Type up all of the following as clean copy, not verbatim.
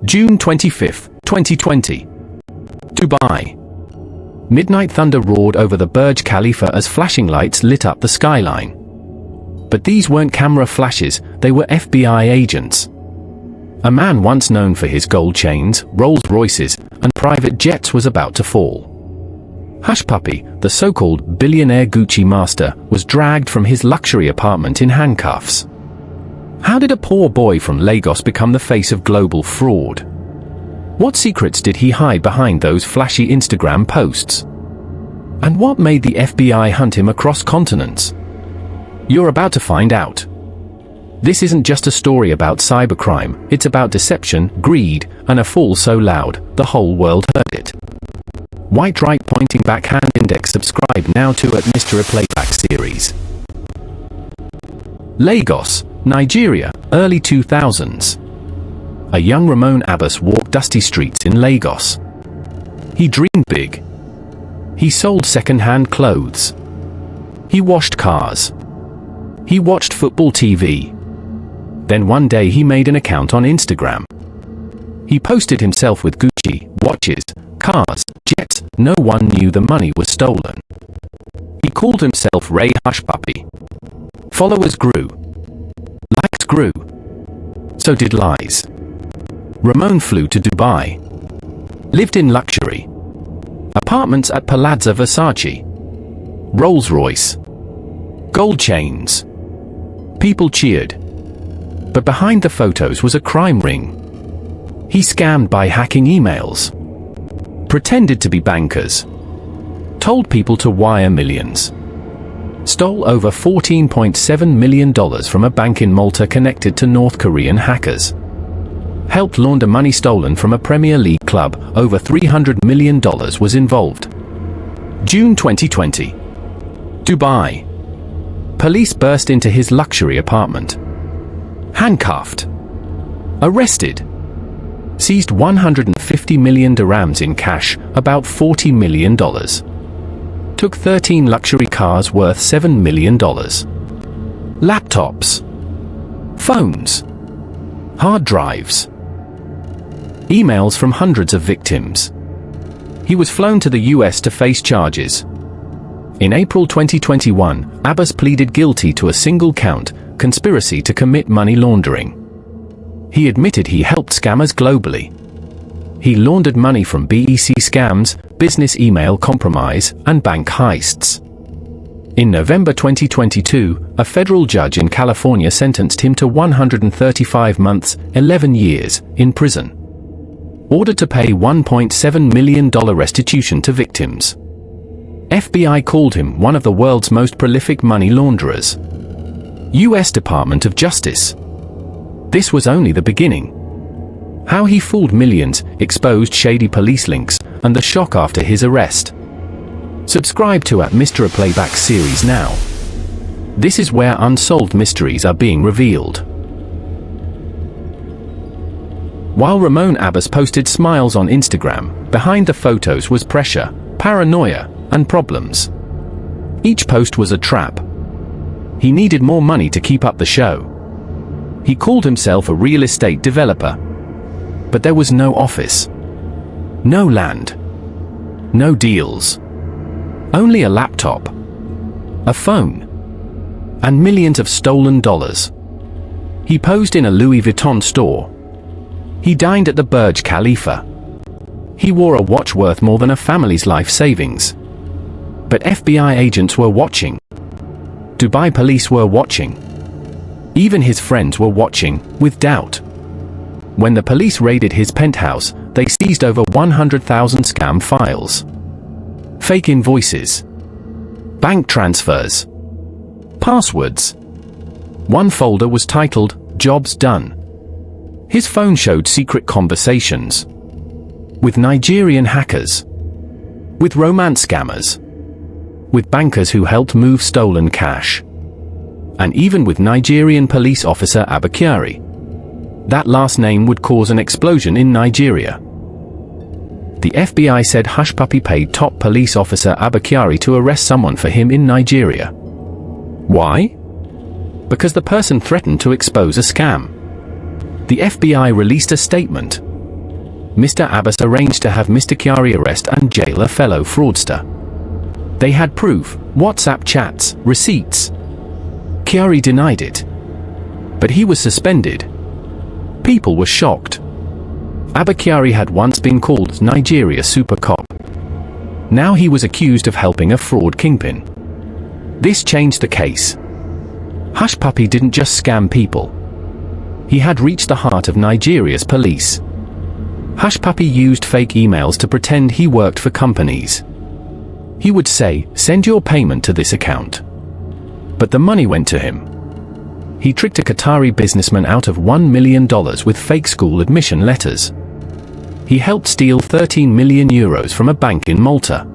June 25, 2020. Dubai. Midnight thunder roared over the Burj Khalifa as flashing lights lit up the skyline. But these weren't camera flashes, they were FBI agents. A man once known for his gold chains, Rolls-Royces, and private jets was about to fall. Hushpuppi, the so-called billionaire Gucci master, was dragged from his luxury apartment in handcuffs. How did a poor boy from Lagos become the face of global fraud? What secrets did he hide behind those flashy Instagram posts? And what made the FBI hunt him across continents? You're about to find out. This isn't just a story about cybercrime, it's about deception, greed, and a fall so loud, the whole world heard it. White right pointing backhand index. Subscribe now to @MysteryPlaybacksSeries. Lagos, Nigeria, early 2000s. A young Ramon Abbas walked dusty streets in Lagos. He dreamed big. He sold second-hand clothes. He washed cars. He watched football TV. Then one day he made an account on Instagram. He posted himself with Gucci, watches, cars, jets. No one knew the money was stolen. He called himself Ray Hushpuppi. Followers grew. Likes grew. So did lies. Ramon flew to Dubai. Lived in luxury. Apartments at Palazzo Versace. Rolls-Royce. Gold chains. People cheered. But behind the photos was a crime ring. He scammed by hacking emails. Pretended to be bankers. Told people to wire millions. Stole over $14.7 million from a bank in Malta connected to North Korean hackers. Helped launder money stolen from a Premier League club. Over $300 million was involved. June 2020. Dubai. Police burst into his luxury apartment. Handcuffed. Arrested. Seized 150 million dirhams in cash, about $40 million. Took 13 luxury cars worth $7 million. Laptops. Phones. Hard drives. Emails from hundreds of victims. He was flown to the US to face charges. In April 2021, Abbas pleaded guilty to a single count, conspiracy to commit money laundering. He admitted he helped scammers globally. He laundered money from BEC scams, business email compromise, and bank heists. In November 2022, a federal judge in California sentenced him to 135 months, 11 years, in prison. Ordered to pay $1.7 million restitution to victims. FBI called him one of the world's most prolific money launderers. US Department of Justice. This was only the beginning. How he fooled millions, exposed shady police links, and the shock after his arrest. Subscribe to @MysteryPlaybacksSeries now. This is where unsolved mysteries are being revealed. While Ramon Abbas posted smiles on Instagram, behind the photos was pressure, paranoia, and problems. Each post was a trap. He needed more money to keep up the show. He called himself a real estate developer. But there was no office. No land. No deals. Only a laptop. A phone. And millions of stolen dollars. He posed in a Louis Vuitton store. He dined at the Burj Khalifa. He wore a watch worth more than a family's life savings. But FBI agents were watching. Dubai police were watching. Even his friends were watching, with doubt. When the police raided his penthouse, they seized over 100,000 scam files. Fake invoices. Bank transfers. Passwords. One folder was titled, "Jobs Done." His phone showed secret conversations. With Nigerian hackers. With romance scammers. With bankers who helped move stolen cash. And even with Nigerian police officer Abakari. That last name would cause an explosion in Nigeria. The FBI said Hushpuppi paid top police officer Abakari to arrest someone for him in Nigeria. Why? Because the person threatened to expose a scam. The FBI released a statement. Mr. Abbas arranged to have Mr. Kyari arrest and jail a fellow fraudster. They had proof, WhatsApp chats, receipts. Kyari denied it. But he was suspended. People were shocked. Abba Kyari had once been called Nigeria super cop. Now he was accused of helping a fraud kingpin. This changed the case. Hushpuppi didn't just scam people. He had reached the heart of Nigeria's police. Hushpuppi used fake emails to pretend he worked for companies. He would say, "Send your payment to this account." But the money went to him. He tricked a Qatari businessman out of $1 million with fake school admission letters. He helped steal 13 million euros from a bank in Malta.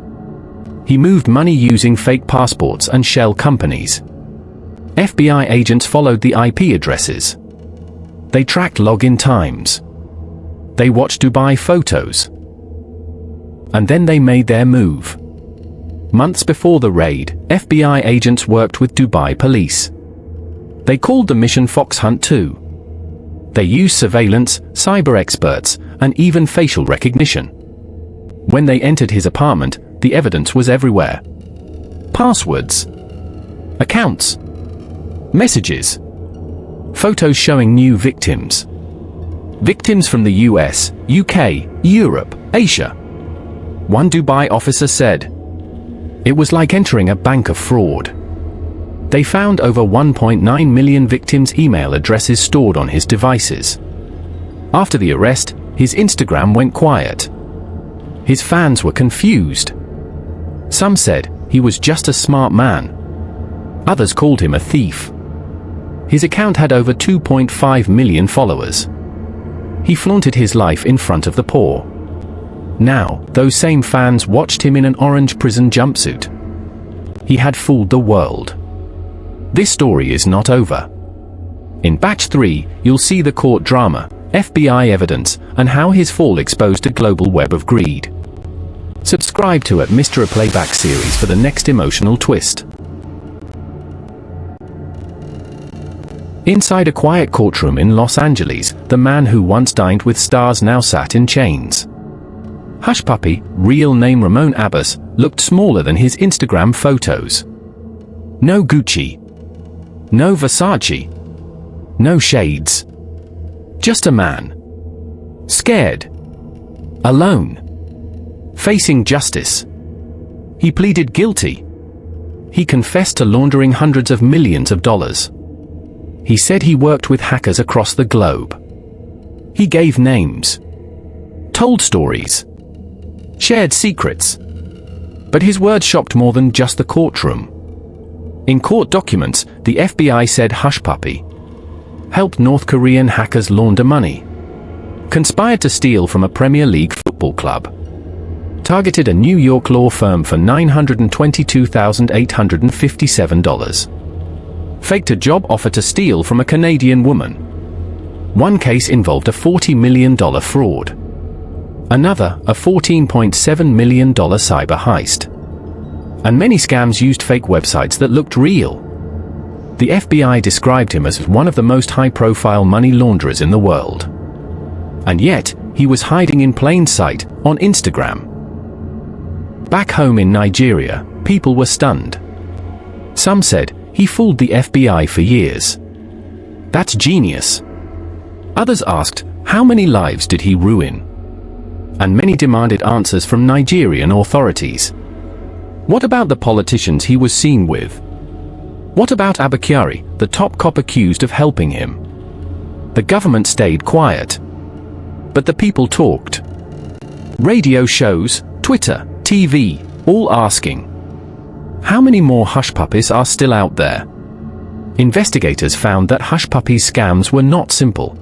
He moved money using fake passports and shell companies. FBI agents followed the IP addresses. They tracked login times. They watched Dubai photos. And then they made their move. Months before the raid, FBI agents worked with Dubai police. They called the mission Fox Hunt 2. They used surveillance, cyber experts, and even facial recognition. When they entered his apartment, the evidence was everywhere. Passwords, accounts, messages, photos showing new victims. Victims from the US, UK, Europe, Asia. One Dubai officer said, "It was like entering a bank of fraud." They found over 1.9 million victims' email addresses stored on his devices. After the arrest, his Instagram went quiet. His fans were confused. Some said he was just a smart man. Others called him a thief. His account had over 2.5 million followers. He flaunted his life in front of the poor. Now, those same fans watched him in an orange prison jumpsuit. He had fooled the world. This story is not over. In Batch 3, you'll see the court drama, FBI evidence, and how his fall exposed a global web of greed. Subscribe to @MysteryPlaybacksSeries for the next emotional twist. Inside a quiet courtroom in Los Angeles, the man who once dined with stars now sat in chains. Hushpuppi, real name Ramon Abbas, looked smaller than his Instagram photos. No Gucci. No Versace. No shades. Just a man. Scared. Alone. Facing justice. He pleaded guilty. He confessed to laundering hundreds of millions of dollars. He said he worked with hackers across the globe. He gave names. Told stories. Shared secrets. But his words shocked more than just the courtroom. In court documents, the FBI said Hushpuppi helped North Korean hackers launder money, conspired to steal from a Premier League football club, targeted a New York law firm for $922,857, faked a job offer to steal from a Canadian woman. One case involved a $40 million fraud. Another, a $14.7 million cyber heist. And many scams used fake websites that looked real. The FBI described him as one of the most high-profile money launderers in the world. And yet, he was hiding in plain sight on Instagram. Back home in Nigeria, people were stunned. Some said he fooled the FBI for years. That's genius. Others asked, how many lives did he ruin? And many demanded answers from Nigerian authorities. What about the politicians he was seen with? What about Abba Kyari, the top cop accused of helping him? The government stayed quiet. But the people talked. Radio shows, Twitter, TV, all asking, how many more Hushpuppis are still out there? Investigators found that Hushpuppi's scams were not simple.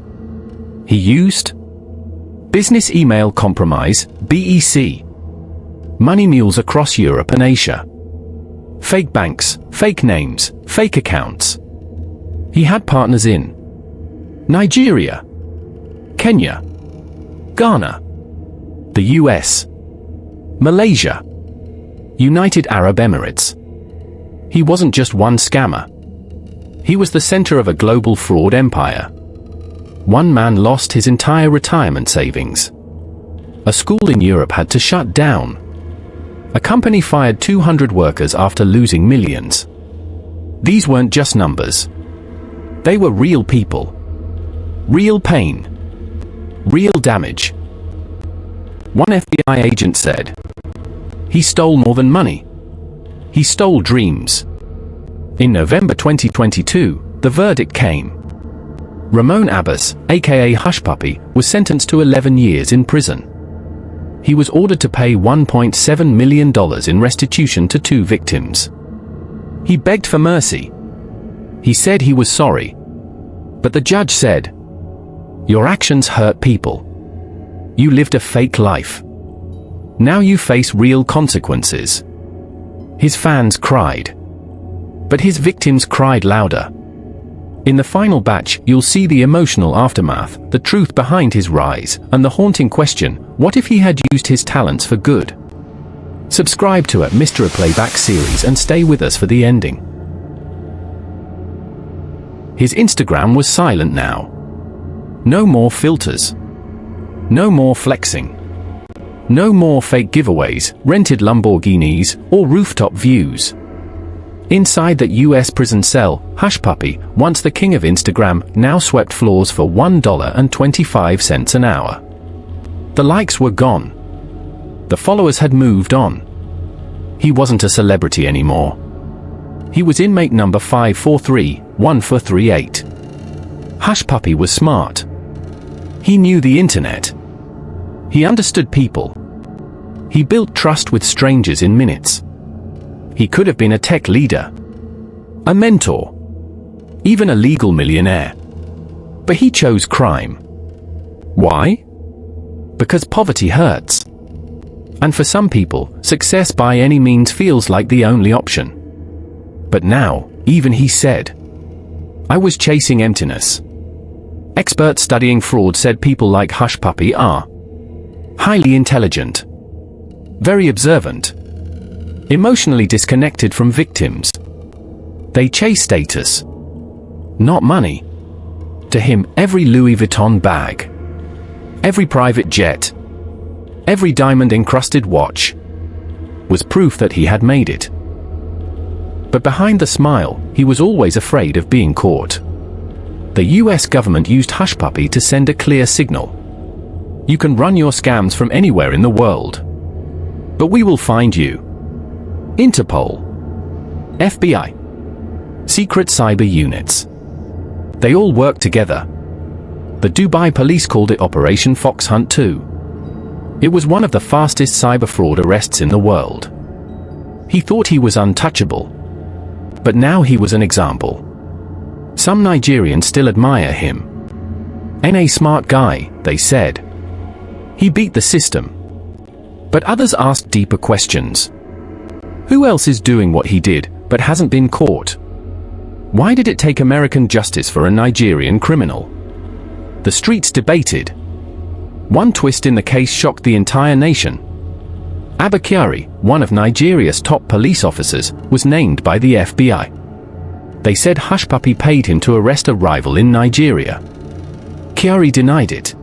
He used business email compromise, BEC, money mules across Europe and Asia, fake banks, fake names, fake accounts. He had partners in Nigeria, Kenya, Ghana, the US, Malaysia, United Arab Emirates. He wasn't just one scammer. He was the center of a global fraud empire. One man lost his entire retirement savings. A school in Europe had to shut down. A company fired 200 workers after losing millions. These weren't just numbers. They were real people. Real pain. Real damage. One FBI agent said, "He stole more than money. He stole dreams." In November 2022, the verdict came. Ramon Abbas, aka Hushpuppi, was sentenced to 11 years in prison. He was ordered to pay $1.7 million in restitution to 2 victims. He begged for mercy. He said he was sorry. But the judge said, "Your actions hurt people. You lived a fake life. Now you face real consequences." His fans cried. But his victims cried louder. In the final batch, you'll see the emotional aftermath, the truth behind his rise, and the haunting question, what if he had used his talents for good? Subscribe to MysteryPlaybacksSeries and stay with us for the ending. His Instagram was silent now. No more filters. No more flexing. No more fake giveaways, rented Lamborghinis, or rooftop views. Inside that US prison cell, Hushpuppi, once the king of Instagram, now swept floors for $1.25 an hour. The likes were gone. The followers had moved on. He wasn't a celebrity anymore. He was inmate number 543-1438. Hushpuppi was smart. He knew the internet. He understood people. He built trust with strangers in minutes. He could have been a tech leader, a mentor, even a legal millionaire. But he chose crime. Why? Because poverty hurts. And for some people, success by any means feels like the only option. But now, even he said, "I was chasing emptiness." Experts studying fraud said people like Hushpuppi are highly intelligent, very observant, emotionally disconnected from victims. They chase status, not money. To him, every Louis Vuitton bag, every private jet, every diamond-encrusted watch was proof that he had made it. But behind the smile, he was always afraid of being caught. The US government used Hushpuppi to send a clear signal. You can run your scams from anywhere in the world, but we will find you. Interpol, FBI, secret cyber units. They all work together. The Dubai police called it Operation Fox Hunt 2. It was one of the fastest cyber fraud arrests in the world. He thought he was untouchable. But now he was an example. Some Nigerians still admire him. "A smart guy," they said. He beat the system. But others asked deeper questions. Who else is doing what he did, but hasn't been caught? Why did it take American justice for a Nigerian criminal? The streets debated. One twist in the case shocked the entire nation. Abba Kyari, one of Nigeria's top police officers, was named by the FBI. They said Hushpuppi paid him to arrest a rival in Nigeria. Kyari denied it.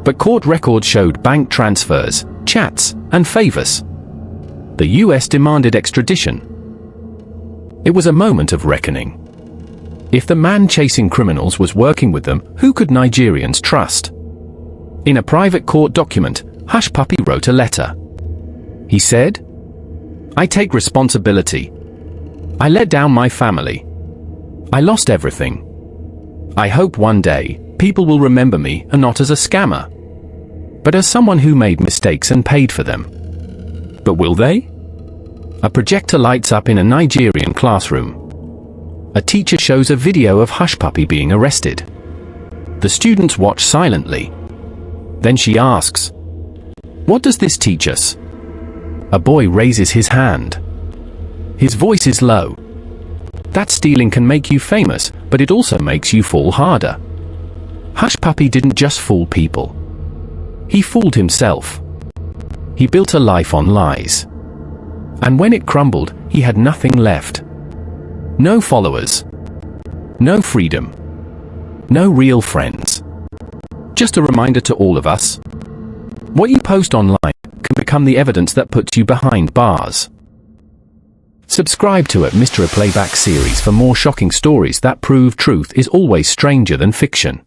But court records showed bank transfers, chats, and favors. The US demanded extradition. It was a moment of reckoning. If the man chasing criminals was working with them, who could Nigerians trust? In a private court document, Hushpuppi wrote a letter. He said, "I take responsibility. I let down my family. I lost everything. I hope one day, people will remember me and not as a scammer, but as someone who made mistakes and paid for them." But will they? A projector lights up in a Nigerian classroom. A teacher shows a video of Hushpuppi being arrested. The students watch silently. Then she asks, "What does this teach us?" A boy raises his hand. His voice is low. "That stealing can make you famous, but it also makes you fall harder." Hushpuppi didn't just fool people. He fooled himself. He built a life on lies. And when it crumbled, he had nothing left. No followers. No freedom. No real friends. Just a reminder to all of us. What you post online can become the evidence that puts you behind bars. Subscribe to MysteryPlaybacksSeries for more shocking stories that prove truth is always stranger than fiction.